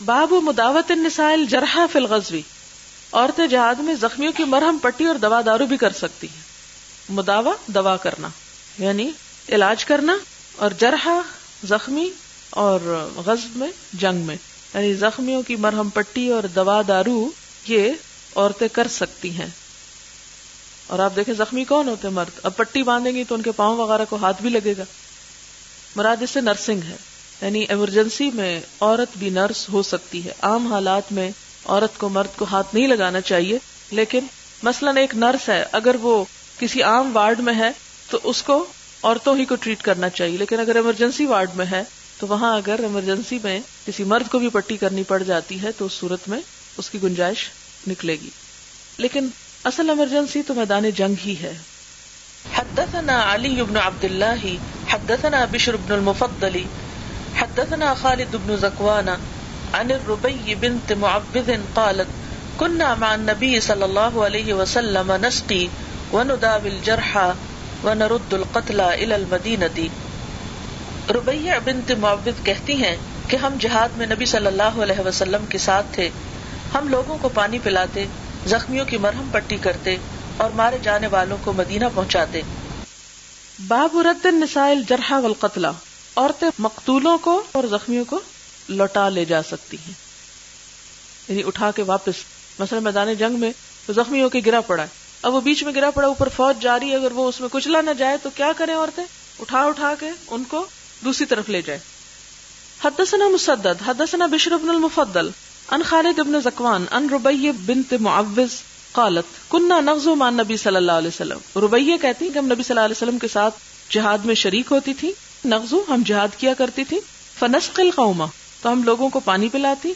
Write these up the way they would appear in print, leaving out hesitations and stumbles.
باب مداوت النساء الجرحى فی الغزو، عورتیں جہاد میں زخمیوں کی مرہم پٹی اور دوا دارو بھی کر سکتی ہیں. مداوا دوا کرنا یعنی علاج کرنا، اور جرحى زخمی، اور غزو میں جنگ میں یعنی زخمیوں کی مرہم پٹی اور دوا دارو یہ عورتیں کر سکتی ہیں. اور آپ دیکھیں زخمی کون ہوتے ہیں؟ مرد. اب پٹی باندھیں گی تو ان کے پاؤں وغیرہ کو ہاتھ بھی لگے گا. مراد اس سے نرسنگ ہے، یعنی ایمرجنسی میں عورت بھی نرس ہو سکتی ہے. عام حالات میں عورت کو مرد کو ہاتھ نہیں لگانا چاہیے، لیکن مثلاً ایک نرس ہے، اگر وہ کسی عام وارڈ میں ہے تو اس کو عورتوں ہی کو ٹریٹ کرنا چاہیے. لیکن اگر ایمرجنسی وارڈ میں ہے تو وہاں اگر ایمرجنسی میں کسی مرد کو بھی پٹی کرنی پڑ جاتی ہے تو اس صورت میں اس کی گنجائش نکلے گی. لیکن اصل ایمرجنسی تو میدان جنگ ہی ہے. حدثنا علی بن عبد اللہ حدثنا بشر بن المفضل حدثنا خالد بن زکوان عن الربیع بنت معبد قالت كنا مع النبي صلی اللہ علیہ وسلم نسقی ونداوی الجرحى ونرد القتلى الى المدینة. ربیع بنت معبد کہتی ہیں کہ ہم جہاد میں نبی صلی اللہ علیہ وسلم کے ساتھ تھے. ہم لوگوں کو پانی پلاتے، زخمیوں کی مرہم پٹی کرتے اور مارے جانے والوں کو مدینہ پہنچاتے. باب رد النساء الجرحى والقتلى، عورتیں مقتولوں کو اور زخمیوں کو لوٹا لے جا سکتی ہیں، یعنی اٹھا کے واپس. مثلا میدان جنگ میں تو زخمی ہو کے گرا پڑا ہے، اب وہ بیچ میں گرا پڑا، اوپر فوج جاری، اگر وہ اس میں کچلا نہ جائے تو کیا کریں عورتیں؟ اٹھا کے ان کو دوسری طرف لے جائے. حدثنا مسدد حدثنا بشر بن المفضل عن خالد بن زکوان عن ربیع بنت معوذ قالت كنا نغزو مع النبی صلی اللہ علیہ وسلم. ربیع کہتی کہ ہم نبی صلی اللہ علیہ وسلم کے ساتھ جہاد میں شریک ہوتی تھی. نغزو ہم جہاد کیا کرتی تھی. فنسقی القوم تو ہم لوگوں کو پانی پلاتی.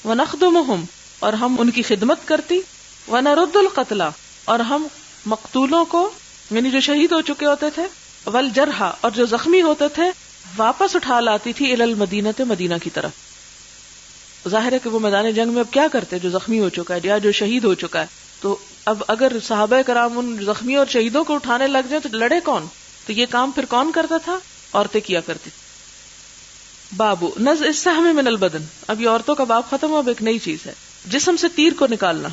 ونخدمهم اور ہم ان کی خدمت کرتی. ونرد القتلى اور ہم مقتولوں کو یعنی جو شہید ہو چکے ہوتے تھے، والجرحى اور جو زخمی ہوتے تھے واپس اٹھا لاتی تھی الی المدینہ مدینہ کی طرف. ظاہر ہے کہ وہ میدان جنگ میں اب کیا کرتے جو زخمی ہو چکا ہے یا جو شہید ہو چکا ہے. تو اب اگر صحابہ کرام ان زخمیوں اور شہیدوں کو اٹھانے لگ جائیں تو لڑے کون؟ تو یہ کام پھر کون کرتا تھا؟ عورتیں کیا کرتی. بابو نزع السهم من البدن، اب یہ عورتوں کا باب ختم ہوا. اب ایک نئی چیز ہے، جسم سے تیر کو نکالنا.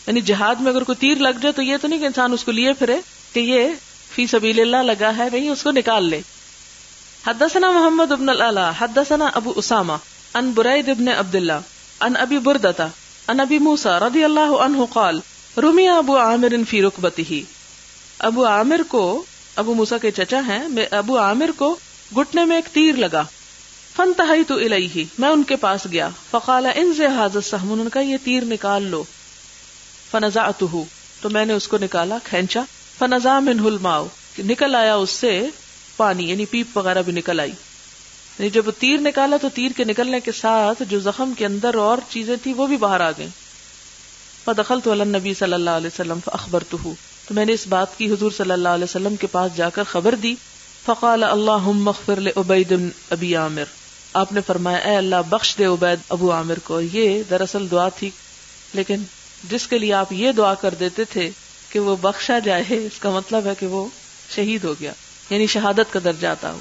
یعنی جہاد میں اگر کوئی تیر لگ جائے تو یہ تو نہیں کہ انسان اس کو لیے پھرے کہ یہ فی سبیل اللہ لگا ہے، نہیں، اس کو نکال لے. حدثنا محمد بن العلا حدثنا ابو اسامہ عن برید بن عبد اللہ عن ابی بردۃ عن ابی موسیٰ رضی اللہ عنہ قال رمی ابو عامر فی رکبتہ. ابو عامر کو، ابو موسیٰ کے چچا ہیں، ابو عامر کو گھٹنے میں ایک تیر لگا. فانتہیت الیہ میں ان کے پاس گیا. فقال انزع ھذا السهم، انہوں نے کہا یہ تیر نکال لو. فنزعته تو میں نے اس کو نکالا، کھینچا. فنزع منہ الماء نکل آیا اس سے پانی، یعنی پیپ وغیرہ بھی نکل آئی. یعنی جب وہ تیر نکالا تو تیر کے نکلنے کے ساتھ جو زخم کے اندر اور چیزیں تھی وہ بھی باہر آ گئیں. فدخلت علی النبی صلی اللہ علیہ وسلم فاخبرته تو میں نے اس بات کی حضور صلی اللہ علیہ وسلم کے پاس جا کر خبر دی. فقال اللہم اغفر لعبید بن ابی عامر، آپ نے فرمایا اے اللہ بخش دے عبید ابو عامر کو. یہ دراصل دعا تھی، لیکن جس کے لیے آپ یہ دعا کر دیتے تھے کہ وہ بخشا جائے، اس کا مطلب ہے کہ وہ شہید ہو گیا، یعنی شہادت کا درجہ آتا ہو.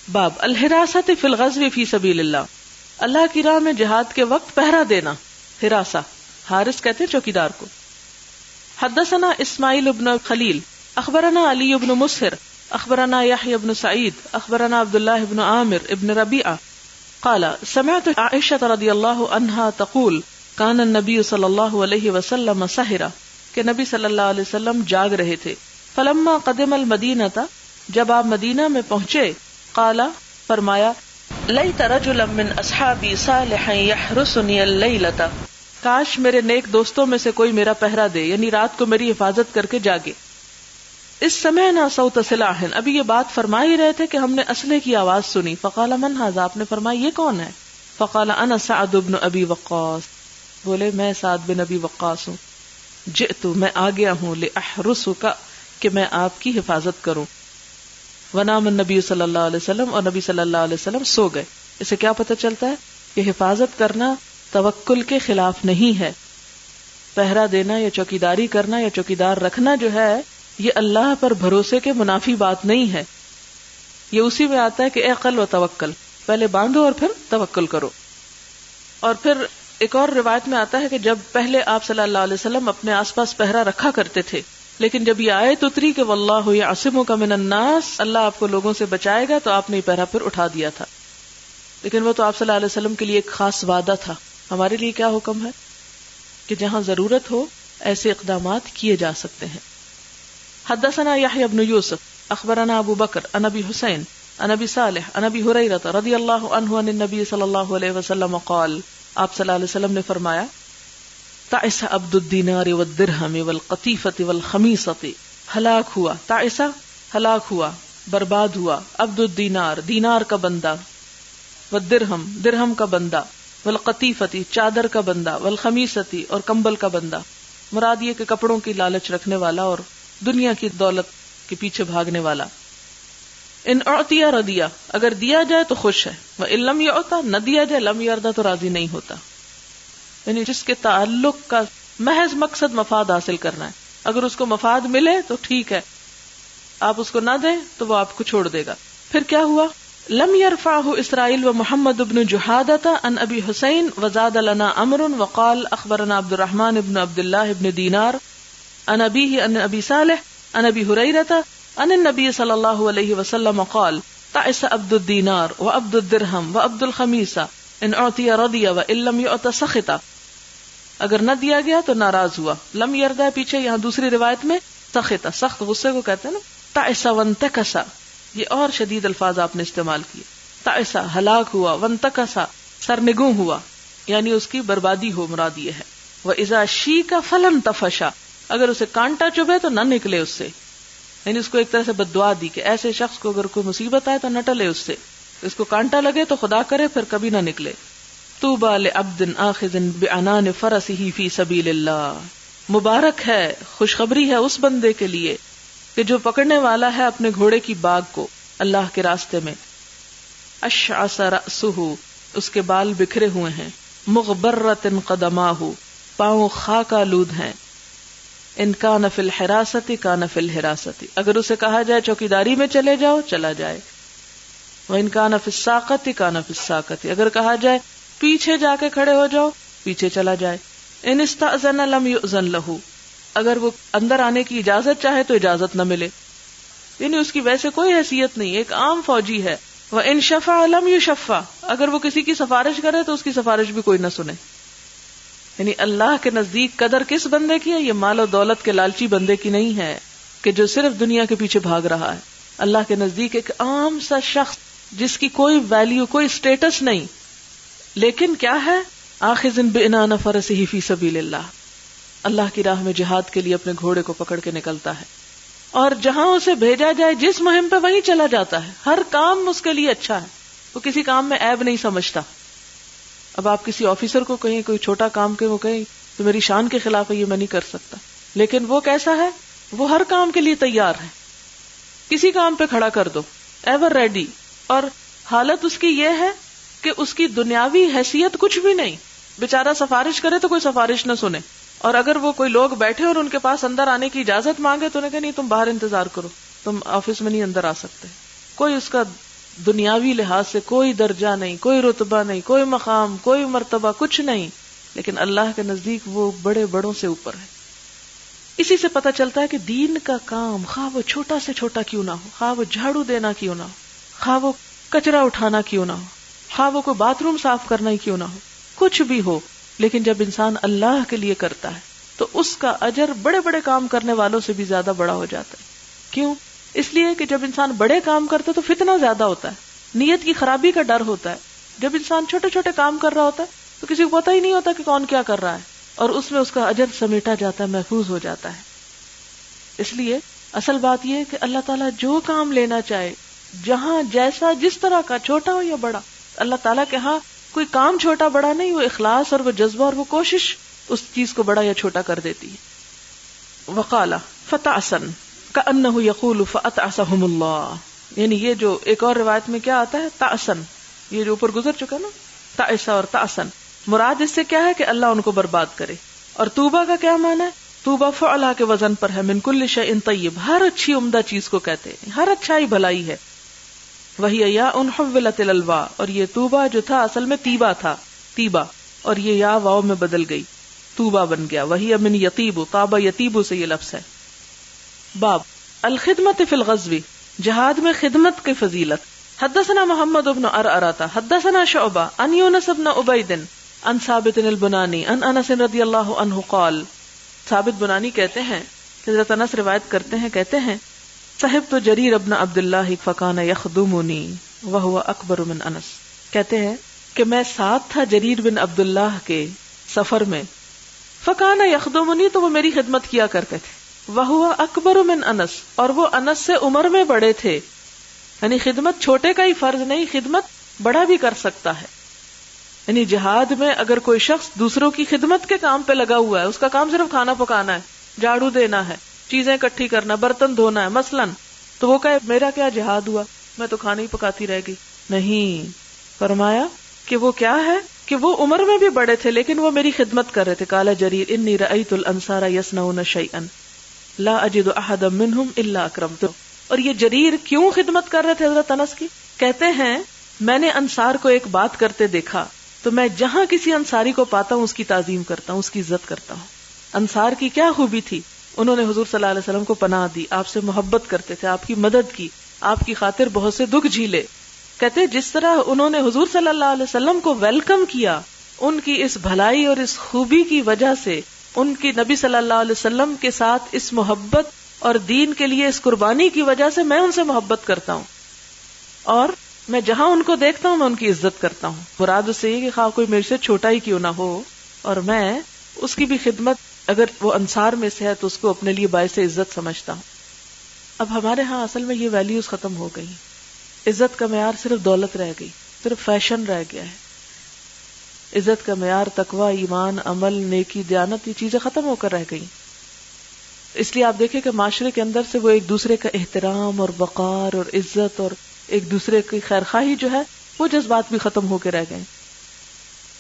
باب الحراست فی الغزو فی سبیل اللہ، اللہ کی راہ میں جہاد کے وقت پہرا دینا. حراسہ، حارس کہتے ہیں چوکیدار کو. حدثنا اسماعیل بن خلیل اخبرنا علی بن مسہر اخبرنا یحیی بن سعید اخبرنا عبداللہ بن عامر ابن ربیعہ قال سمعت عائشہ رضی اللہ عنہا تقول کان النبی صلی اللہ علیہ وسلم سہرا، کہ نبی صلی اللہ علیہ وسلم جاگ رہے تھے. فلما قدم المدینہ جب آپ مدینہ میں پہنچے، قال فرمایا لیت رجلا من اصحابی صالحا یحرسنی اللیلۃ، کاش میرے نیک دوستوں میں سے کوئی میرا پہرا دے، یعنی رات کو میری حفاظت کر کے جاگے. اس سمعنا صوت سلاح، ابھی یہ بات فرما ہی رہے تھے کہ ہم نے اسلحے کی آواز سنی. فقال من ھذا، آپ نے فرمایا یہ کون ہے؟ فقال انا سعد بن ابی وقاص، بولے میں سعد بن ابی وقاص ہوں. جئت میں آ گیا ہوں، لأحرسک کہ میں آپ کی حفاظت کروں. ونام النبی صلی اللہ علیہ وسلم، اور نبی صلی اللہ علیہ وسلم سو گئے. اسے کیا پتہ چلتا ہے کہ حفاظت کرنا توکل کے خلاف نہیں ہے. پہرا دینا یا چوکیداری کرنا یا چوکیدار رکھنا جو ہے یہ اللہ پر بھروسے کے منافی بات نہیں ہے. یہ اسی میں آتا ہے کہ اعقل و توکل، پہلے باندھو اور پھر توکل کرو. اور پھر ایک اور روایت میں آتا ہے کہ جب پہلے آپ صلی اللہ علیہ وسلم اپنے آس پاس پہرا رکھا کرتے تھے، لیکن جب یہ آیت اتری کہ واللہ یعصمک من الناس، اللہ آپ کو لوگوں سے بچائے گا، تو آپ نے یہ پہرا پھر اٹھا دیا تھا. لیکن وہ تو آپ صلی اللہ علیہ وسلم کے لیے ایک خاص وعدہ تھا. ہمارے لیے کیا حکم ہے کہ جہاں ضرورت ہو ایسے اقدامات کیے جا سکتے ہیں. حدثنا یحیی بن یوسف اخبرنا ابو بکر عن ابی حسین عن ابی صالح عن ابی ہریرہ رضی اللہ عنہ عن النبی صلی اللہ علیہ وسلم قال، آپ صلی اللہ علیہ وسلم نے فرمایا، تعس عبد الدینار والدرہم والقطیفۃ والخمیصۃ، ہلاک ہوا، تعس ہلاک ہوا، برباد ہوا، عبد الدینار دینار کا بندہ، والدرہم درہم کا بندہ، والقطیفۃ چادر کا بندہ، والخمیصۃ اور کمبل کا بندہ. مراد یہ کہ کپڑوں کی لالچ رکھنے والا اور دنیا کی دولت کے پیچھے بھاگنے والا. ان اعطی رضی، اگر دیا جائے تو خوش ہے، وان لم یعطى، نہ دیا جائے، لم یرضى، تو راضی نہیں ہوتا. یعنی جس کے تعلق کا محض مقصد مفاد حاصل کرنا ہے، اگر اس کو مفاد ملے تو ٹھیک ہے، آپ اس کو نہ دیں تو وہ آپ کو چھوڑ دے گا. پھر کیا ہوا؟ لم يرفعه اسرائیل و محمد بن جحادۃ عن ابی حسین وزاد لنا عمرو وقال اخبرنا عبد الرحمن بن عبد الله بن دینار عن ابیہ عن ابی صالح عن ابی ہریرۃ عن النبی صلی اللہ علیہ وسلم قال تعس عبد الدینار وعبد الدرہم وعبد الخمیصہ ان اعطی رضی وان لم یعط سخط، اگر نہ دیا گیا تو ناراض ہوا. لم یرضى پیچھے یہاں دوسری روایت میں سخط، سخت غصے کو کہتے ہیں نا. تعس وانتکس، یہ اور شدید الفاظ آپ نے استعمال کیے. تعس ہلاک ہوا، وانتکسا سرنگوں ہوا، یعنی اس کی بربادی ہو، مراد یہ ہے. وَإِذَا شِيكَ فَلَن تَفَشَ، اگر اسے کانٹا چبھے تو نہ نکلے اس سے، یعنی اس کو ایک طرح سے بد دعا دی کہ ایسے شخص کو اگر کوئی مصیبت آئے تو نہ ٹلے اس سے، اس کو کانٹا لگے تو خدا کرے پھر کبھی نہ نکلے. طوبى لعبد آخذ بعنان فرسه فی سبیل اللہ، مبارک ہے، خوشخبری ہے اس بندے کے لیے کہ جو پکڑنے والا ہے اپنے گھوڑے کی باگ کو اللہ کے راستے میں. اشعث رأسہ، اس کے بال بکھرے ہوئے ہیں. مغبرۃ قدماہ، پاؤں خاک آلود ہیں. ان کان فی الحراست کان فی الحراست، اگر اسے کہا جائے چوکیداری میں چلے جاؤ چلا جائے. وان کان فی الساقۃ کان فی الساقۃ، اگر کہا جائے پیچھے جا کے کھڑے ہو جاؤ پیچھے چلا جائے. ان استأذن لم یؤذن لہ، اگر وہ اندر آنے کی اجازت چاہے تو اجازت نہ ملے، یعنی اس کی ویسے کوئی حیثیت نہیں، ایک عام فوجی ہے. وان شفع لم یشفع، اگر وہ کسی کی سفارش کرے تو اس کی سفارش بھی کوئی نہ سنے. یعنی اللہ کے نزدیک قدر کس بندے کی ہے؟ یہ مال و دولت کے لالچی بندے کی نہیں ہے کہ جو صرف دنیا کے پیچھے بھاگ رہا ہے. اللہ کے نزدیک ایک عام سا شخص جس کی کوئی ویلیو، کوئی سٹیٹس نہیں، لیکن کیا ہے؟ آخذ بعنان فرسہ فی سبیل اللہ، اللہ کی راہ میں جہاد کے لیے اپنے گھوڑے کو پکڑ کے نکلتا ہے، اور جہاں اسے بھیجا جائے جس مہم پہ وہیں چلا جاتا ہے. ہر کام اس کے لیے اچھا ہے، وہ کسی کام میں عیب نہیں سمجھتا. اب آپ کسی آفیسر کو کہیں کوئی چھوٹا کام کہ وہ کہیں تو میری شان کے خلاف ہے، یہ میں نہیں کر سکتا، لیکن وہ کیسا ہے؟ وہ ہر کام کے لیے تیار ہے، کسی کام پہ کھڑا کر دو، ایور ریڈی. اور حالت اس کی یہ ہے کہ اس کی دنیاوی حیثیت کچھ بھی نہیں، بیچارہ سفارش کرے تو کوئی سفارش نہ سنے، اور اگر وہ کوئی لوگ بیٹھے اور ان کے پاس اندر آنے کی اجازت مانگے تو انہیں کہ نہیں تم باہر انتظار کرو، تم آفس میں نہیں اندر آ سکتے. کوئی اس کا دنیاوی لحاظ سے کوئی درجہ نہیں، کوئی رتبہ نہیں، کوئی مقام، کوئی مرتبہ، کچھ نہیں، لیکن اللہ کے نزدیک وہ بڑے بڑوں سے اوپر ہے. اسی سے پتہ چلتا ہے کہ دین کا کام خواہ وہ چھوٹا سے چھوٹا کیوں نہ ہو، خواہ وہ جھاڑو دینا کیوں نہ ہو، خواہ وہ کچرا اٹھانا کیوں نہ ہو، خواہ وہ کوئی باتھ روم صاف کرنا ہی کیوں نہ ہو، کچھ بھی ہو، لیکن جب انسان اللہ کے لیے کرتا ہے تو اس کا اجر بڑے بڑے کام کرنے والوں سے بھی زیادہ بڑا ہو جاتا ہے. کیوں؟ اس لیے کہ جب انسان بڑے کام کرتا ہے تو فتنہ زیادہ ہوتا ہے، نیت کی خرابی کا ڈر ہوتا ہے. جب انسان چھوٹے چھوٹے کام کر رہا ہوتا ہے تو کسی کو پتہ ہی نہیں ہوتا کہ کون کیا کر رہا ہے، اور اس میں اس کا اجر سمیٹا جاتا ہے، محفوظ ہو جاتا ہے. اس لیے اصل بات یہ ہے کہ اللہ تعالیٰ جو کام لینا چاہے، جہاں جیسا جس طرح کا، چھوٹا ہو یا بڑا، اللہ تعالیٰ کے ہاں کوئی کام چھوٹا بڑا نہیں، وہ اخلاص اور وہ جذبہ اور وہ کوشش اس چیز کو بڑا یا چھوٹا کر دیتی ہے. وقال فتعسن کأنہ یقول فاتعسہم اللہ، یعنی یہ جو ایک اور روایت میں کیا آتا ہے، تعسن، یہ جو اوپر گزر چکا نا، تعسا اور تعسن، مراد اس سے کیا ہے کہ اللہ ان کو برباد کرے. اور توبہ کا کیا معنی ہے؟ توبہ فعلا کے وزن پر ہے، من کل شیء طیب، ہر اچھی عمدہ چیز کو کہتے ہیں، ہر اچھائی بھلائی ہے. وہی یا ان حولت الالواء، اور یہ توبہ جو تھا اصل میں تیبہ تھا، تیبہ اور یہ یا واو میں بدل گئی، طوبا بن گیا. وہی من یطیب، طاب یطیب سے یہ لفظ ہے. باب الخدمت فی الغزو، جہاد میں خدمت کی فضیلت. حدثنا محمد بن عرعرة حدثنا شعبہ عن یونس بن عبید عن ثابت البنانی عن انس رضی اللہ عنہ قال. ثابت بنانی کہتے ہیں، حضرت انس روایت کرتے ہیں، کہتے ہیں صحبت جریر بن عبداللہ فکان یخدمنی وہو اکبر من انس. کہتے ہیں کہ میں ساتھ تھا جریر بن عبداللہ کے سفر میں، فکان یخدمنی تو وہ میری خدمت کیا کرتے تھے، وہو اکبر من انس اور وہ انس سے عمر میں بڑے تھے. یعنی خدمت چھوٹے کا ہی فرض نہیں، خدمت بڑا بھی کر سکتا ہے. یعنی جہاد میں اگر کوئی شخص دوسروں کی خدمت کے کام پہ لگا ہوا ہے، اس کا کام صرف کھانا پکانا ہے، جھاڑو دینا ہے، چیزیں اکٹھی کرنا، برتن دھونا ہے مثلاً، تو وہ کہے میرا کیا جہاد ہوا، میں تو کھانا ہی پکاتی رہ گئی. نہیں، فرمایا کہ وہ کیا ہے کہ وہ عمر میں بھی بڑے تھے لیکن وہ میری خدمت کر رہے تھے. قال جریر انی رأیت الانصار یصنعون شیئا لا اجد احدا منهم الا اکرمته. اور یہ جریر کیوں خدمت کر رہے تھے حضرت انس کی؟ کہتے ہیں میں نے انصار کو ایک بات کرتے دیکھا تو میں جہاں کسی انصاری کو پاتا ہوں اس کی تعظیم کرتا ہوں، اس کی عزت کرتا ہوں. انصار کی کیا خوبی تھی؟ انہوں نے حضور صلی اللہ علیہ وسلم کو پناہ دی، آپ سے محبت کرتے تھے، آپ کی مدد کی، آپ کی خاطر بہت سے دکھ جھیلے. کہتے جس طرح انہوں نے حضور صلی اللہ علیہ وسلم کو ویلکم کیا، ان کی اس بھلائی اور اس خوبی کی وجہ سے، ان کی نبی صلی اللہ علیہ وسلم کے ساتھ اس محبت اور دین کے لیے اس قربانی کی وجہ سے میں ان سے محبت کرتا ہوں، اور میں جہاں ان کو دیکھتا ہوں میں ان کی عزت کرتا ہوں. مراد اس سے یہ کہ خواہ کوئی میرے سے چھوٹا ہی کیوں نہ ہو اور میں اس کی بھی خدمت، اگر وہ انصار میں سے ہے تو اس کو اپنے لیے باعث عزت سمجھتا ہوں. اب ہمارے ہاں اصل میں یہ ویلیوز ختم ہو گئی. عزت کا معیار صرف دولت رہ گئی، صرف فیشن رہ گیا ہے. عزت کا معیار تقوی، ایمان، عمل، نیکی، دیانت، یہ چیزیں ختم ہو کر رہ گئی. اس لیے آپ دیکھیں کہ معاشرے کے اندر سے وہ ایک دوسرے کا احترام اور وقار اور عزت اور ایک دوسرے کی خیرخواہی جو ہے وہ جذبات بھی ختم ہو کے رہ گئے.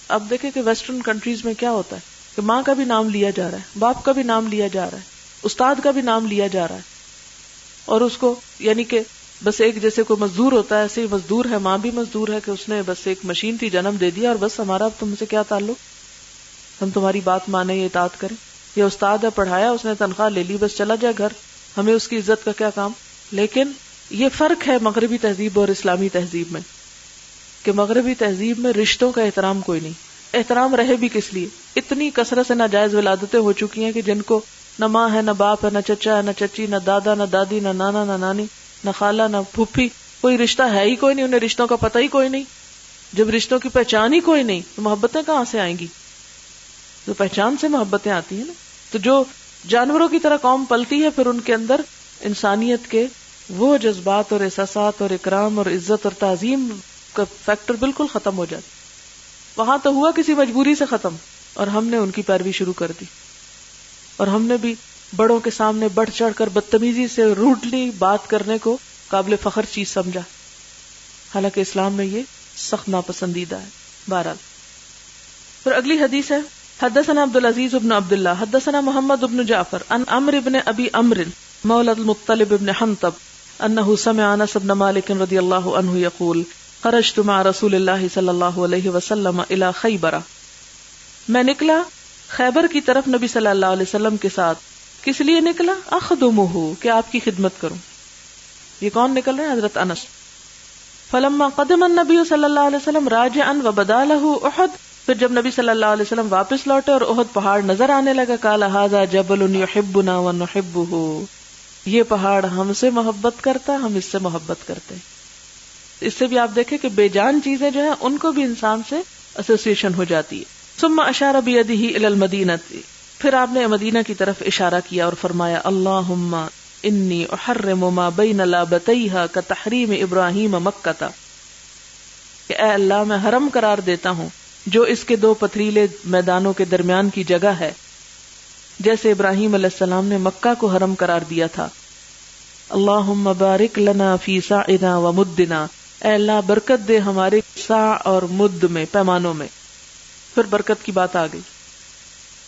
اب دیکھیں کہ ویسٹرن کنٹریز میں کیا ہوتا ہے کہ ماں کا بھی نام لیا جا رہا ہے، باپ کا بھی نام لیا جا رہا ہے، استاد کا بھی نام لیا جا رہا ہے، اور اس کو یعنی کہ بس ایک جیسے کوئی مزدور ہوتا ہے ایسے ہی مزدور ہے، ماں بھی مزدور ہے کہ اس نے بس ایک مشین تھی جنم دے دیا اور بس ہمارا تم سے کیا تعلق، ہم تمہاری بات مانیں یا اطاعت کریں. یا استاد ہے، پڑھایا، اس نے تنخواہ لے لی، بس چلا جائے گھر، ہمیں اس کی عزت کا کیا کام. لیکن یہ فرق ہے مغربی تہذیب اور اسلامی تہذیب میں کہ مغربی تہذیب میں رشتوں کا احترام کوئی نہیں. احترام رہے بھی کس لیے؟ اتنی کثرت سے ناجائز ولادتیں ہو چکی ہیں کہ جن کو نہ ماں ہے، نہ باپ ہے، نہ چچا ہے، نہ چچی، نہ دادا، نہ دادی، نہ نانا، نہ نانی، نہ خالہ، نہ پھوپھی، کوئی رشتہ ہے ہی کوئی نہیں، انہیں رشتوں کا پتہ ہی کوئی نہیں. جب رشتوں کی پہچان ہی کوئی نہیں تو محبتیں کہاں سے آئیں گی؟ تو پہچان سے محبتیں آتی ہیں نا. تو جو جانوروں کی طرح قوم پلتی ہے پھر ان کے اندر انسانیت کے وہ جذبات اور احساسات اور اکرام اور عزت اور تعظیم کا فیکٹر بالکل ختم ہو جاتا. وہاں تو ہوا کسی مجبوری سے ختم، اور ہم نے ان کی پیروی شروع کر دی، اور ہم نے بھی بڑوں کے سامنے بڑھ چڑھ کر بدتمیزی سے روڈلی بات کرنے کو قابل فخر چیز سمجھا، حالانکہ اسلام میں یہ سخت ناپسندیدہ ہے. بہرحال پھر اگلی حدیث ہے حدثنا عبدالعزیز بن عبداللہ حدثنا محمد بن جعفر عن عمرو بن ابی عمرو مولى المطلب بن حنطب انه سمع انس بن مالک رضی اللہ عنہ یقول خرجت مع رسول اللہ صلی اللہ علیہ وسلم الى خیبر. میں نکلا خیبر کی طرف نبی صلی اللہ علیہ وسلم کے ساتھ. کس لیے نکلا؟ اخدمہ، کہ آپ کی خدمت کروں. یہ کون نکل رہے ہیں؟ حضرت انس. فلما قدم النبی صلی اللہ علیہ وسلم راجعا وبدا له احد، پھر جب نبی صلی اللہ علیہ وسلم واپس لوٹے اور احد پہاڑ نظر آنے لگا، قال ھذا جبل يحبنا ونحبه، یہ پہاڑ ہم سے محبت کرتا، ہم اس سے محبت کرتے. اس سے بھی آپ دیکھیں کہ بے جان چیزیں جو ہیں ان کو بھی انسان سے ایسوسیشن ہو جاتی ہے. ثم اشار بيده الى المدینہ، پھر آپ نے مدینہ کی طرف اشارہ کیا اور فرمایا اللہم انی احرم ما بین لابتیہا کتحریم ابراہیم مکہ، کہ اے اللہ میں حرم قرار دیتا ہوں جو اس کے دو پتھریلے میدانوں کے درمیان کی جگہ ہے، جیسے ابراہیم علیہ السلام نے مکہ کو حرم قرار دیا تھا. اللہم بارک لنا فی ساعنا و مدنا، اے اللہ برکت دے ہمارے ساع اور مد میں، پیمانوں میں. پھر برکت کی بات آ گئی.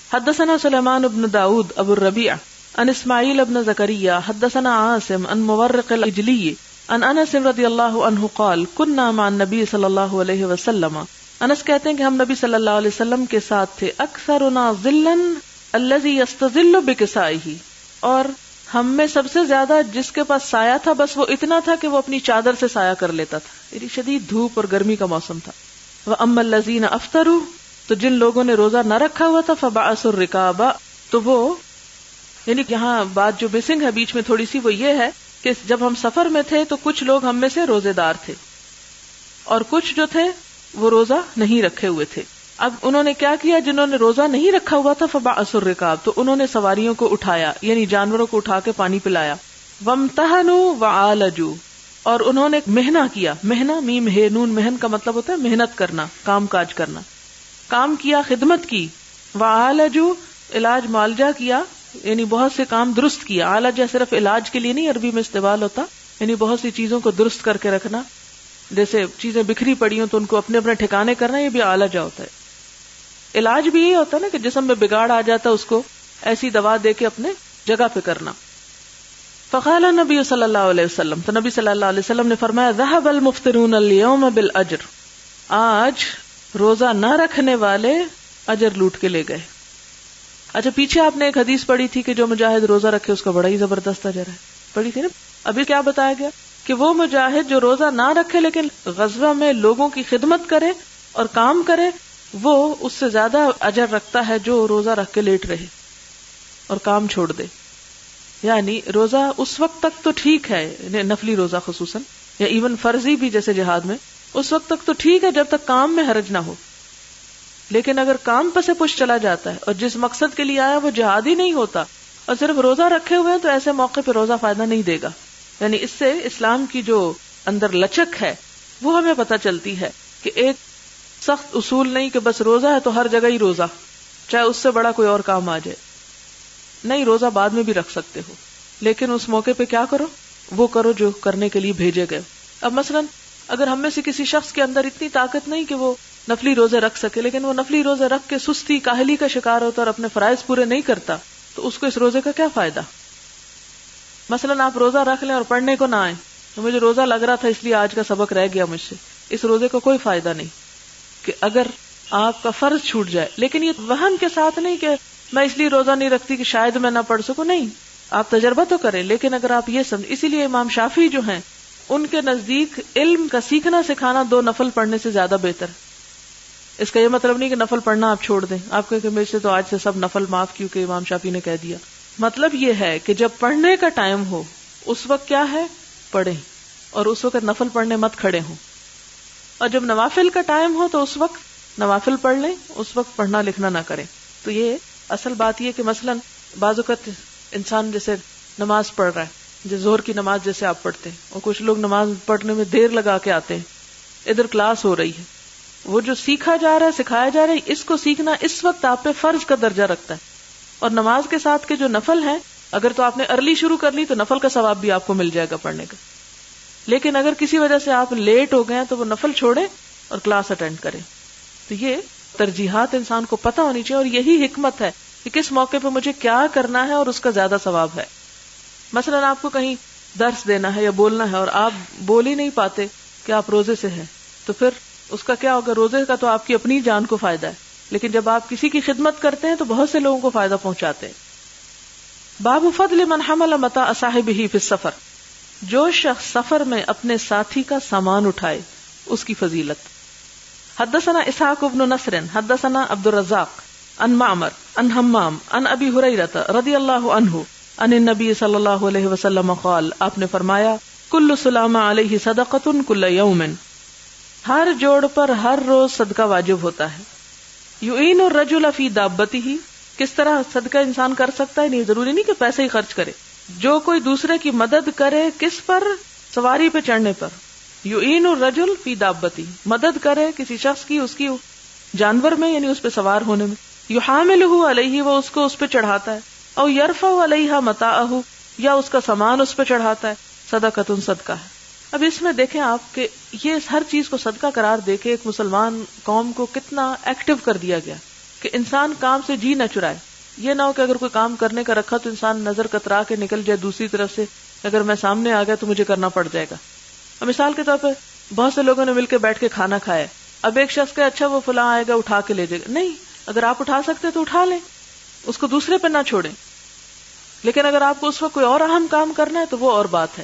حدثنا سلیمان بن داود ابو الربیع عن اسماعیل بن زکریا حدثنا عاصم عن مورق الاجلی عن انس رضی اللہ عنہ قال كنا مع النبی صلی اللہ علیہ وسلم انس کہتے ہیں کہ ہم نبی صلی اللہ علیہ وسلم کے ساتھ تھے، اکثرنا ظلا الذی یستظل بکسائہ، اور ہم میں سب سے زیادہ جس کے پاس سایہ تھا بس وہ اتنا تھا کہ وہ اپنی چادر سے سایہ کر لیتا تھا، یعنی شدید دھوپ اور گرمی کا موسم تھا۔ وَأَمَّا الَّذِينَ أَفْطَرُوا، تو جن لوگوں نے روزہ نہ رکھا ہوا تھا، فَبَعَثُوا الرِّقَابَ، تو وہ یعنی یہاں بات جو مسنگ ہے بیچ میں تھوڑی سی وہ یہ ہے کہ جب ہم سفر میں تھے تو کچھ لوگ ہم میں سے روزے دار تھے اور کچھ جو تھے وہ روزہ نہیں رکھے ہوئے تھے۔ اب انہوں نے کیا کیا، جنہوں نے روزہ نہیں رکھا ہوا تھا فبعثوا الرقاب، تو انہوں نے سواریوں کو اٹھایا یعنی جانوروں کو اٹھا کے پانی پلایا، وامتحنوا وعالجوا، اور انہوں نے مہنہ کیا، مہنہ میم ہے نون مہن کا مطلب ہوتا ہے محنت کرنا، کام کاج کرنا، کام کیا، خدمت کی، وعالجوا علاج معالجہ کیا یعنی بہت سے کام درست کیا، عالجہ صرف علاج کے لیے نہیں عربی میں استعمال ہوتا، یعنی بہت سی چیزوں کو درست کر کے رکھنا، جیسے چیزیں بکھری پڑی ہوں تو ان کو اپنے اپنے ٹھکانے کرنا، یہ بھی عالجہ ہوتا ہے۔ علاج بھی یہ ہوتا ہے نا کہ جسم میں بگاڑ آ جاتا ہے اس کو ایسی دوا دے کے اپنے جگہ پہ کرنا۔ فقال نبی صلی اللہ علیہ وسلم، تو نبی صلی اللہ علیہ وسلم نے فرمایا ذهب المفطرون اليوم بالاجر، آج روزہ نہ رکھنے والے اجر لوٹ کے لے گئے۔ اچھا پیچھے آپ نے ایک حدیث پڑھی تھی کہ جو مجاہد روزہ رکھے اس کا بڑا ہی زبردست اجر ہے، پڑھی تھی نا؟ ابھی کیا بتایا گیا کہ وہ مجاہد جو روزہ نہ رکھے لیکن غزوہ میں لوگوں کی خدمت کرے اور کام کرے، وہ اس سے زیادہ اجر رکھتا ہے جو روزہ رکھ کے لیٹ رہے اور کام چھوڑ دے۔ یعنی روزہ اس وقت تک تو ٹھیک ہے، نفلی روزہ خصوصاً یا ایون فرضی بھی جیسے جہاد میں، اس وقت تک تو ٹھیک ہے جب تک کام میں حرج نہ ہو، لیکن اگر کام پہ سے پش چلا جاتا ہے اور جس مقصد کے لیے آیا وہ جہاد ہی نہیں ہوتا اور صرف روزہ رکھے ہوئے ہیں، تو ایسے موقع پہ روزہ فائدہ نہیں دے گا۔ یعنی اس سے اسلام کی جو اندر لچک ہے وہ ہمیں پتہ چلتی ہے کہ ایک سخت اصول نہیں کہ بس روزہ ہے تو ہر جگہ ہی روزہ، چاہے اس سے بڑا کوئی اور کام آ جائے، نہیں، روزہ بعد میں بھی رکھ سکتے ہو، لیکن اس موقع پہ کیا کرو، وہ کرو جو کرنے کے لیے بھیجے گئے۔ اب مثلا اگر ہم میں سے کسی شخص کے اندر اتنی طاقت نہیں کہ وہ نفلی روزے رکھ سکے، لیکن وہ نفلی روزے رکھ کے سستی کاہلی کا شکار ہوتا اور اپنے فرائض پورے نہیں کرتا، تو اس کو اس روزے کا کیا فائدہ؟ مثلا آپ روزہ رکھ لیں اور پڑھنے کو نہ آئیں، تو مجھے روزہ لگ رہا تھا اس لیے آج کا سبق رہ گیا مجھ سے، اس روزے کا کوئی فائدہ نہیں کہ اگر آپ کا فرض چھوٹ جائے۔ لیکن یہ وہن کے ساتھ نہیں کہ میں اس لیے روزہ نہیں رکھتی کہ شاید میں نہ پڑھ سکوں، نہیں، آپ تجربہ تو کریں، لیکن اگر آپ یہ سمجھ، اسی لیے امام شافعی جو ہیں ان کے نزدیک علم کا سیکھنا سکھانا 2 نفل پڑھنے سے زیادہ بہتر ہے۔ اس کا یہ مطلب نہیں کہ نفل پڑھنا آپ چھوڑ دیں، آپ کہیں کہ میرے سے تو آج سے سب نفل معاف کیونکہ امام شافعی نے کہہ دیا۔ مطلب یہ ہے کہ جب پڑھنے کا ٹائم ہو اس وقت کیا ہے، پڑھیں، اور اس وقت نفل پڑھنے مت کھڑے ہوں، اور جب نوافل کا ٹائم ہو تو اس وقت نوافل پڑھ لیں، اس وقت پڑھنا لکھنا نہ کریں۔ تو یہ اصل بات یہ کہ مثلا بعض اوقات انسان جیسے نماز پڑھ رہا ہے، جیسے ظہر کی نماز جیسے آپ پڑھتے ہیں، اور کچھ لوگ نماز پڑھنے میں دیر لگا کے آتے ہیں، ادھر کلاس ہو رہی ہے، وہ جو سیکھا جا رہا ہے، سکھایا جا رہا ہے، اس کو سیکھنا اس وقت آپ پہ فرض کا درجہ رکھتا ہے، اور نماز کے ساتھ کے جو نفل ہیں اگر تو آپ نے ارلی شروع کر لی تو نفل کا ثواب بھی آپ کو مل جائے گا پڑھنے کا، لیکن اگر کسی وجہ سے آپ لیٹ ہو گئے تو وہ نفل چھوڑیں اور کلاس اٹینڈ کریں۔ تو یہ ترجیحات انسان کو پتہ ہونی چاہیے، اور یہی حکمت ہے کہ کس موقع پہ مجھے کیا کرنا ہے اور اس کا زیادہ ثواب ہے۔ مثلا آپ کو کہیں درس دینا ہے یا بولنا ہے اور آپ بول ہی نہیں پاتے کہ آپ روزے سے ہیں، تو پھر اس کا کیا ہوگا؟ روزے کا تو آپ کی اپنی جان کو فائدہ ہے، لیکن جب آپ کسی کی خدمت کرتے ہیں تو بہت سے لوگوں کو فائدہ پہنچاتے ہیں۔ باب فضل من حمل متاع صاحبہ فی السفر، جو شخص سفر میں اپنے ساتھی کا سامان اٹھائے اس کی فضیلت۔ حدثنا اسحاق بن نصر حدثنا عبد الرزاق عن معمر عن حمام عن ابی ہریرہ رضی اللہ عنہ عن النبی صلی اللہ علیہ وسلم قال، آپ نے فرمایا کل سلام علیہ صدقۃ کل یوم، ہر جوڑ پر ہر روز صدقہ واجب ہوتا ہے۔ یعین الرجل فی دابتہ، کس طرح صدقہ انسان کر سکتا ہے؟ نہیں ضروری نہیں کہ پیسے ہی خرچ کرے، جو کوئی دوسرے کی مدد کرے، کس پر؟ سواری پہ چڑھنے پر۔ یعین الرجل فی دابتہ، مدد کرے کسی شخص کی اس کی جانور میں، یعنی اس پہ سوار ہونے میں۔ یحاملہ علیہ، وہ اس کو اس پہ چڑھاتا ہے، او یرفع علیہ متاعہ، یا اس کا سامان اس پہ چڑھاتا ہے، صدقۃ صدقہ ہے۔ اب اس میں دیکھیں آپ کہ یہ ہر چیز کو صدقہ قرار دے کے ایک مسلمان قوم کو کتنا ایکٹیو کر دیا گیا کہ انسان کام سے جی نہ چرائے۔ یہ نہ ہو کہ اگر کوئی کام کرنے کا رکھا تو انسان نظر کترا کے نکل جائے دوسری طرف سے، اگر میں سامنے آ گیا تو مجھے کرنا پڑ جائے گا۔ مثال کے طور پہ بہت سے لوگوں نے مل کے بیٹھ کے کھانا کھایا، اب ایک شخص کہ اچھا وہ فلاں آئے گا اٹھا کے لے جائے گا، نہیں، اگر آپ اٹھا سکتے تو اٹھا لیں، اس کو دوسرے پہ نہ چھوڑیں. لیکن اگر آپ کو اس وقت کوئی اور اہم کام کرنا ہے تو وہ اور بات ہے.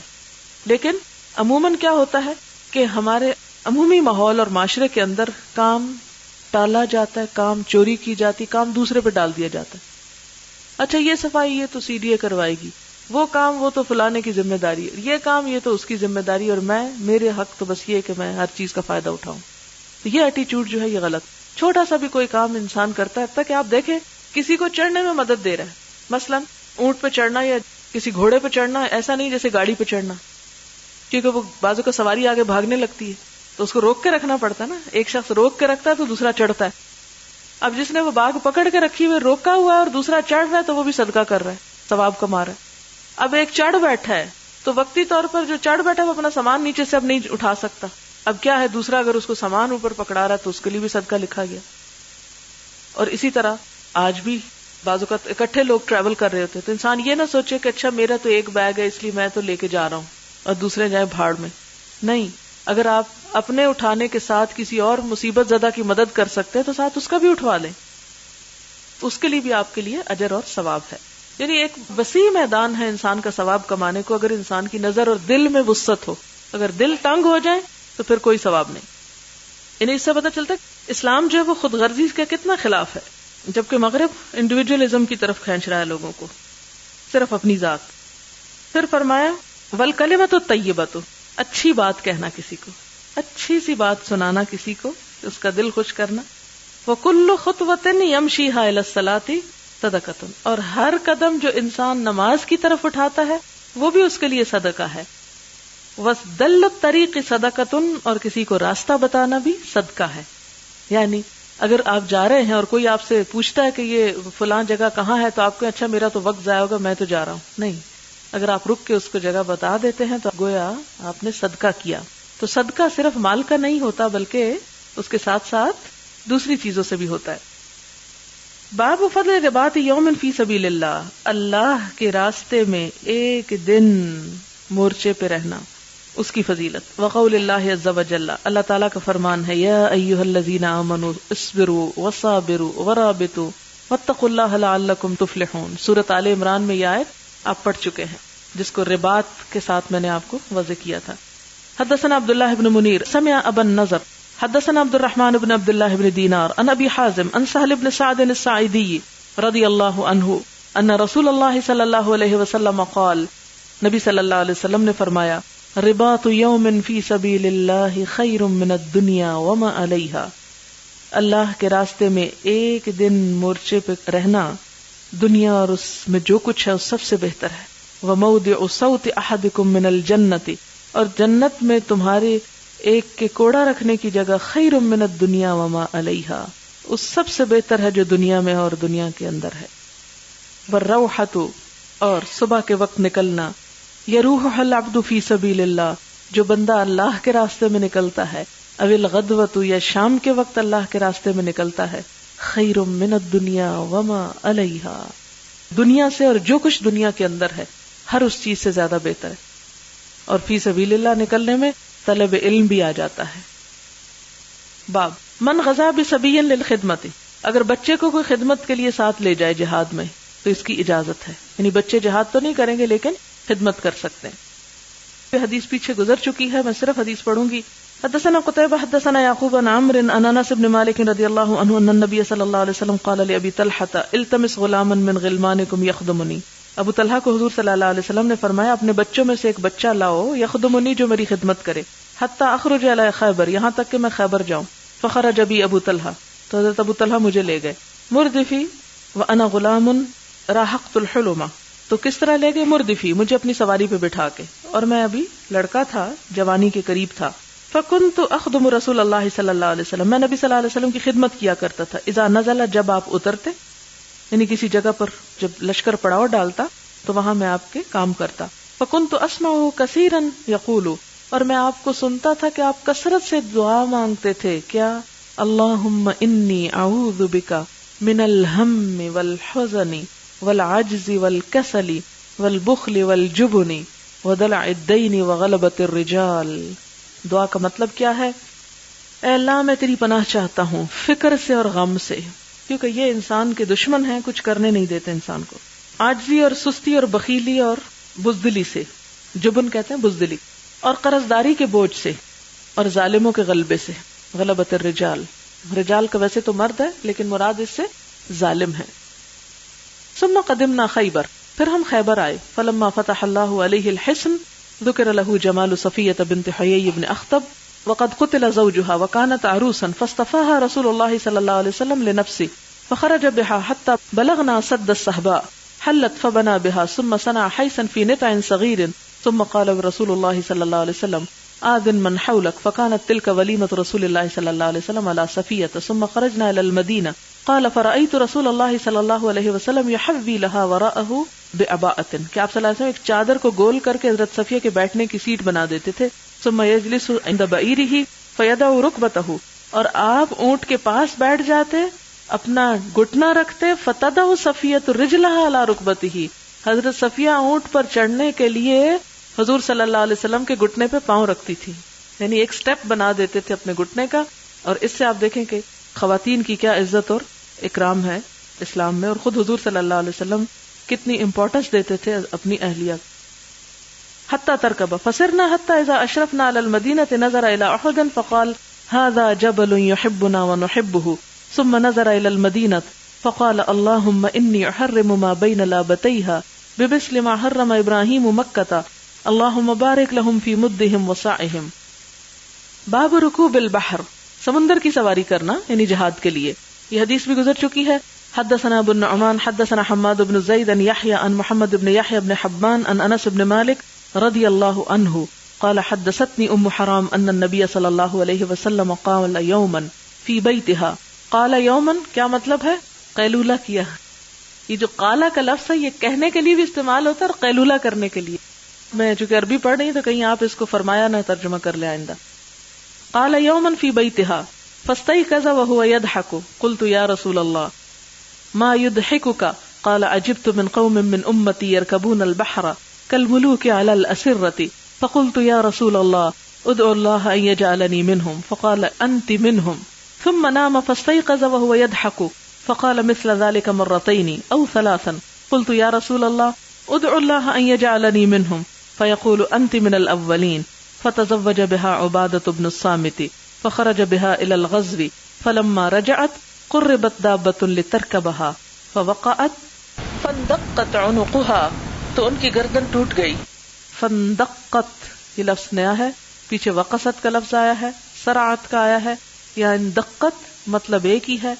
لیکن عموماً کیا ہوتا ہے کہ ہمارے عمومی ماحول اور معاشرے کے اندر کام ٹالا جاتا ہے، کام چوری کی جاتی، کام دوسرے پہ ڈال دیا جاتا ہے. اچھا یہ صفائی یہ تو سی ڈی اے کروائے گی، وہ کام وہ تو فلانے کی ذمہ داری ہے، یہ کام یہ تو اس کی ذمہ داری، اور میرے حق تو بس یہ کہ میں ہر چیز کا فائدہ اٹھاؤں. یہ ایٹیچیوڈ جو ہے یہ غلط. چھوٹا سا بھی کوئی کام انسان کرتا ہے تاکہ آپ دیکھیں کسی کو چڑھنے میں مدد دے رہا ہے، مثلا اونٹ پہ چڑھنا یا کسی گھوڑے پہ چڑھنا، ایسا نہیں جیسے گاڑی پہ چڑھنا، کیونکہ وہ بازو کا سواری آگے بھاگنے لگتی ہے تو اس کو روک کے رکھنا پڑتا ہے نا. ایک شخص روک کے رکھتا ہے تو دوسرا چڑھتا ہے. اب جس نے وہ باغ پکڑ کے رکھی ہوئی روکا ہوا ہے اور دوسرا چڑھ رہا ہے تو وہ بھی صدقہ کر رہا ہے، ثواب کما رہا ہے. اب ایک چڑھ بیٹھا ہے تو وقتی طور پر جو چڑھ بیٹھا ہے وہ اپنا سامان نیچے سے اب نہیں اٹھا سکتا. اب کیا ہے، دوسرا اگر اس کو سامان اوپر پکڑا رہا ہے تو اس کے لیے بھی صدقہ لکھا گیا. اور اسی طرح آج بھی بعض اوقات اکٹھے لوگ ٹریول کر رہے ہوتے تو انسان یہ نہ سوچے کہ اچھا میرا تو ایک بیگ ہے اس لیے میں تو لے کے جا رہا ہوں اور دوسرے جائیں بھاڑ میں. نہیں، اگر آپ اپنے اٹھانے کے ساتھ کسی اور مصیبت زدہ کی مدد کر سکتے ہیں تو ساتھ اس کا بھی اٹھوا لیں، اس کے لیے بھی آپ کے لیے اجر اور ثواب ہے. یعنی ایک وسیع میدان ہے انسان کا ثواب کمانے کو، اگر انسان کی نظر اور دل میں وسعت ہو. اگر دل تنگ ہو جائے تو پھر کوئی ثواب نہیں. یعنی اس سے پتہ چلتا ہے اسلام جو ہے وہ خود غرضی کے کتنا خلاف ہے، جبکہ مغرب انڈیویجولزم کی طرف کھینچ رہا ہے لوگوں کو، صرف اپنی ذات. پھر فرمایا والکلمۃ الطیبۃ، اچھی بات کہنا، کسی کو اچھی سی بات سنانا، کسی کو اس کا دل خوش کرنا. وکل خطوۃ یمشیھا الی الصلاۃ صدقۃ، اور ہر قدم جو انسان نماز کی طرف اٹھاتا ہے وہ بھی اس کے لیے صدقہ ہے. وَدَلُّ الطَّرِيقِ صَدَقَةٌ، اور کسی کو راستہ بتانا بھی صدقہ ہے. یعنی اگر آپ جا رہے ہیں اور کوئی آپ سے پوچھتا ہے کہ یہ فلاں جگہ کہاں ہے تو آپ کو اچھا میرا تو وقت ضائع ہوگا، میں تو جا رہا ہوں. نہیں، اگر آپ رک کے اس کو جگہ بتا دیتے ہیں تو گویا آپ نے صدقہ کیا. تو صدقہ صرف مال کا نہیں ہوتا بلکہ اس کے ساتھ ساتھ دوسری چیزوں سے بھی ہوتا ہے. باب فضل رباط یوم فی سبیل اللہ، اللہ کے راستے میں ایک دن مورچے پہ رہنا، اس کی فضیلت. وقول اللہ عز وجل، اللہ تعالیٰ کا فرمان ہے، یا ایھا الذین آمنوا اصبروا وصابروا ورابطوا واتقوا اللہ لعلکم تفلحون. سورۃ آل عمران میں یہ آیت آپ پڑھ چکے ہیں جس کو رباط کے ساتھ میں نے آپ کو واضح کیا تھا. حدثنا عبداللہ بن منیر سمع ابا النضر حدثنا عبد الرحمن بن عبد اللہ بن دینار عن ابی حازم عن سہل بن سعد الساعدی رضی اللہ عنہ ان رسول اللہ صلی اللہ علیہ وسلم قال، نبی صلی اللہ علیہ وسلم نے فرمایا، رباط یوم فی سبیل اللہ خیر من الدنیا وما علیہا، اللہ کے راستے میں ایک دن مورچے پہ رہنا دنیا اور اس میں جو کچھ ہے اس سب سے بہتر ہے. وموضع صوت احدکم من الجنۃ، اور جنت میں تمہارے ایک کے کوڑا رکھنے کی جگہ خیر من الدنیا وما علیہا، اس سب سے بہتر ہے جو دنیا میں اور دنیا کے اندر ہے. والروحۃ، اور صبح کے وقت نکلنا، یروح العبد فی سبیل اللہ، جو بندہ اللہ کے راستے میں نکلتا ہے، او الغدوۃ، یا شام کے وقت اللہ کے راستے میں نکلتا ہے، خیر من الدنیا وما علیہا، دنیا سے اور جو کچھ دنیا کے اندر ہے ہر اس چیز سے زیادہ بہتر ہے. اور فی سبیل اللہ نکلنے میں طلب علم بھی آ جاتا ہے. باب من غزا بصبی للخدمت، اگر بچے کو کوئی خدمت کے لیے ساتھ لے جائے جہاد میں تو اس کی اجازت ہے. یعنی بچے جہاد تو نہیں کریں گے لیکن خدمت کر سکتے ہیں. یہ حدیث پیچھے گزر چکی ہے، میں صرف حدیث پڑھوں گی. حدثنا قتيبة حدثنا يعقوب عن عمرو عن انس بن مالك رضي الله عنه ان النبي صلى الله عليه وسلم قال لأبي طلحة التمس غلاما من غلمانكم يخدمني. ابو طلحہ کو حضور صلی اللہ علیہ وسلم نے فرمایا اپنے بچوں میں سے ایک بچہ لاؤ، یخدمنی، جو میری خدمت کرے، حتی اخرج الی خیبر، یہاں تک کہ میں خیبر جاؤں. فخرج بی ابو طلحہ، تو حضرت ابو طلحہ مجھے لے گئے. مردفی وانا غلام راحقت الحلم، تو کس طرح لے گئے؟ مردفی، مجھے اپنی سواری پہ بٹھا کے، اور میں ابھی لڑکا تھا، جوانی کے قریب تھا. فکنت اخدم رسول اللہ صلی اللہ علیہ وسلم، میں نبی صلی اللہ علیہ وسلم کی خدمت کیا کرتا تھا. اذا نزل، جب آپ اترتے، یعنی کسی جگہ پر جب لشکر پڑاؤ ڈالتا تو وہاں میں آپ کے کام کرتا. فکنت اسمعه کثیرا یقول، اور میں آپ کو سنتا تھا کہ آپ کثرت سے دعا مانگتے تھے، کیا؟ اللہم انی اعوذ بک من الہم والحزن والعجز والکسل والبخل والجبن ودلع الدین وغلبۃ الرجال. دعا کا مطلب کیا ہے؟ اے اللہ میں تیری پناہ چاہتا ہوں فکر سے اور غم سے، کیونکہ یہ انسان کے دشمن ہیں، کچھ کرنے نہیں دیتے انسان کو، عاجزی اور سستی اور بخیلی اور بزدلی سے، جبن کہتے ہیں بزدلی، اور قرضداری کے بوجھ سے، اور ظالموں کے غلبے سے، غلبت الرجال، رجال کا ویسے تو مرد ہے لیکن مراد اس سے ظالم ہے۔ ثم قدمنا خیبر، پھر ہم خیبر آئے، فلما فتح اللہ علیہ الحصن ذکر له جمال صفیہ بنت حیی بن اخطب وقد قتل زوجها وكانت عروسا فاصطفاها رسول الله صلی اللہ علیہ وسلم لنفسه فخرج بها حتى بلغنا سد الصحباء حلت فبنى بها ثم صنع حيثا في نطع صغير ثم قال رسول الله صلی اللہ علیہ وسلم آذن من حولك فكانت تلك وليمة رسول الله صلی اللہ علیہ وسلم على صفیہ ثم خرجنا الى المدینہ قال فرأيت رسول اللہ صلی اللہ علیہ وسلم يحوي لها وراءه بعباءة کہ آپ صلی اللہ علیہ وسلم ایک چادر کو گول کر کے حضرت صفیہ کے بیٹھنے کی سیٹ بنا دیتے تھے، ثم يجلس عند بعيره فيدع ركبته، اور آپ اونٹ کے پاس بیٹھ جاتے، اپنا گھٹنا رکھتے، فتدع صفیہ رجلها على ركبته، حضرت صفیہ اونٹ پر چڑھنے کے لیے حضور صلی اللہ علیہ وسلم کے گھٹنے پہ پاؤں رکھتی تھی، یعنی ایک سٹیپ بنا دیتے تھے اپنے گھٹنے کا۔ اور اس سے آپ دیکھیں کہ خواتین کی کیا عزت اور اکرام ہے اسلام میں، اور خود حضور صلی اللہ علیہ وسلم کتنی امپورٹنس دیتے تھے اپنی اہلیہ۔ حتی ترکب فسرنا حتی اذا اشرفنا علی المدینة نظر الى احد فقال هذا جبل يحبنا ونحبه ثم نظر الى المدینة فقال اللهم انی احرم ما بین لابتیها بمثل ما حرم ابراہیم مکة اللهم بارک لهم في مدهم وصاعهم۔ باب رکوب البحر، سمندر کی سواری کرنا یعنی جہاد کے لیے، یہ حدیث بھی گزر چکی ہے۔ حدثنا ابن نعمان حدثنا حماد بن زید عن يحيى عن محمد بن يحيى بن حبان عن انس بن مالك رضی اللہ عنہ قال حدثتنی ام حرام ان النبی صلی اللہ علیہ وسلم قال یوما فی بیتها، قال یوما کیا مطلب ہے؟ قیلولہ کیا۔ یہ جو قالا کا لفظ ہے یہ کہنے کے لیے بھی استعمال ہوتا ہے اور قیلولہ کرنے کے لیے۔ میں چونکہ عربی پڑھ رہی ہوں تو کہیں آپ اس کو فرمایا نہ ترجمہ کر لیں آئندہ۔ قال یوما فی بیتها فاستيقظ وهو يضحك قلت یا رسول اللہ ما يضحكك قال عجبت من قوم من امتي يركبون البحر كالملوك على الأسرة فقلت يا رسول الله ادعو الله ان يجعلني منهم فقال انت منهم ثم نام فاستيقظ وهو يضحك فقال مثل ذلك مرتين او ثلاثا قلت يا رسول الله ادعو الله ان يجعلني منهم فيقول انت من الاولين فتزوج بها عبادة بن الصامت فخرج بها الى الغزو فلما رجعت قربت دابة لتركبها فوقعت فاندقت عنقها تو ان کی گردن ٹوٹ گئی۔ فاندقت یہ لفظ نیا ہے، پیچھے وقصت کا لفظ آیا ہے، سرعت کا آیا ہے، یا اندقت مطلب ایک ہی ہے۔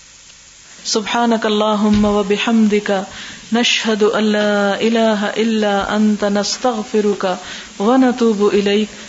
سبحانک اللہم وبحمدک نشہد ان لا الہ الا انت نستغفرک ونتوب الیک۔